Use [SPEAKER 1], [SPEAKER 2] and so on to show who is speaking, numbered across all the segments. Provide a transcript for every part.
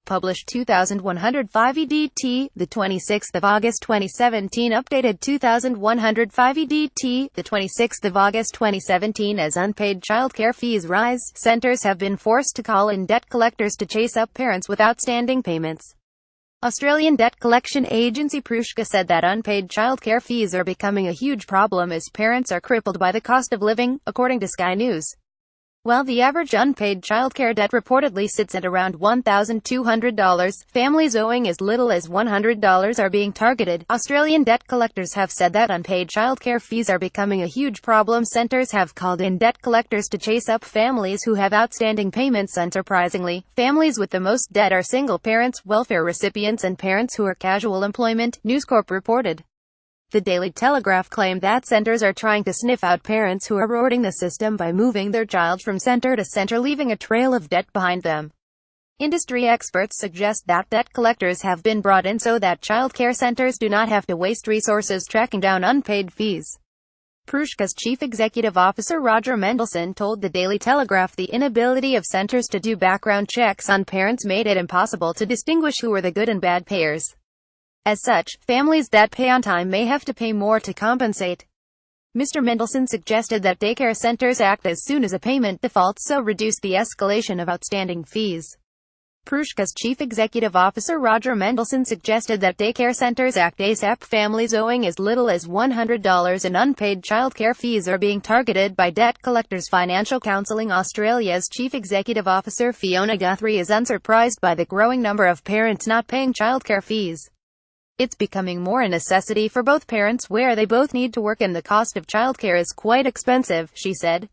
[SPEAKER 1] published 2105 EDT, the 26th of August 2017, updated 2105 EDT, the 26th of August 2017. As unpaid childcare fees rise, centers have been forced to call in debt collectors to chase up parents with outstanding payments. Australian debt collection agency Prushka said that unpaid childcare fees are becoming a huge problem as parents are crippled by the cost of living, according to Sky News. While the average unpaid childcare debt reportedly sits at around $1,200, families owing as little as $100 are being targeted. Australian debt collectors have said that unpaid childcare fees are becoming a huge problem. Centres have called in debt collectors to chase up families who have outstanding payments. Unsurprisingly, families with the most debt are single parents, welfare recipients and parents who are casual employment, News Corp reported. The Daily Telegraph claimed that centers are trying to sniff out parents who are eroding the system by moving their child from center to center, leaving a trail of debt behind them. Industry experts suggest that debt collectors have been brought in so that childcare centers do not have to waste resources tracking down unpaid fees. Prushka's chief executive officer Roger Mendelson told the Daily Telegraph the inability of centers to do background checks on parents made it impossible to distinguish who were the good and bad payers. As such, families that pay on time may have to pay more to compensate. Mr. Mendelson suggested that daycare centers act as soon as a payment defaults, so reduce the escalation of outstanding fees. Prushka's chief executive officer Roger Mendelson suggested that daycare centers act ASAP. Families owing as little as $100 in unpaid childcare fees are being targeted by debt collectors. Financial Counselling Australia's chief executive officer Fiona Guthrie is unsurprised by the growing number of parents not paying childcare fees. It's becoming more a necessity for both parents where they both need to work and the cost of childcare is quite expensive, she said.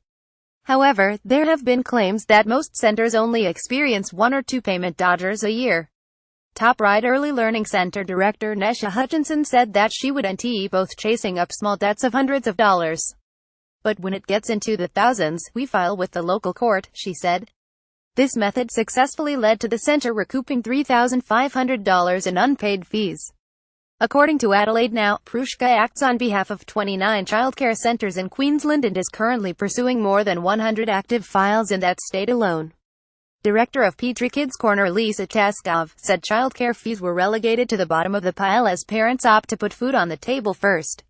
[SPEAKER 1] However, there have been claims that most centers only experience one or two payment dodgers a year. Top Right Early Learning Center director Nesha Hutchinson said that she would NT both chasing up small debts of hundreds of dollars. But when it gets into the thousands, we file with the local court, she said. This method successfully led to the center recouping $3,500 in unpaid fees. According to Adelaide Now, Prushka acts on behalf of 29 childcare centres in Queensland and is currently pursuing more than 100 active files in that state alone. Director of Petrie Kids Corner Lisa Taskov said childcare fees were relegated to the bottom of the pile as parents opt to put food on the table first.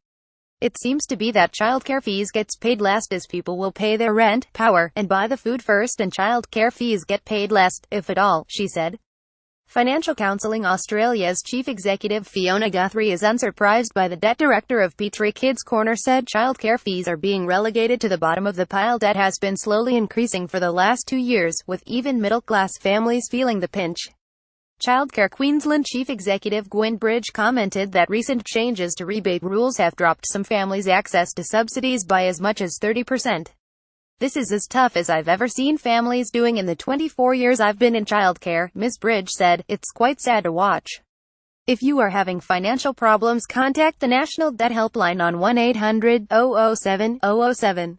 [SPEAKER 1] It seems to be that childcare fees gets paid last as people will pay their rent, power, and buy the food first and childcare fees get paid last, if at all, she said. Financial Counselling Australia's chief executive Fiona Guthrie is unsurprised by the debt. Director of Petrie Kids Corner said childcare fees are being relegated to the bottom of the pile. Debt has been slowly increasing for the last 2 years, with even middle-class families feeling the pinch. Childcare Queensland chief executive Gwyn Bridge commented that recent changes to rebate rules have dropped some families' access to subsidies by as much as 30%. This is as tough as I've ever seen families doing in the 24 years I've been in childcare, Ms. Bridge said. It's quite sad to watch. If you are having financial problems, contact the National Debt Helpline on 1-800-007-007.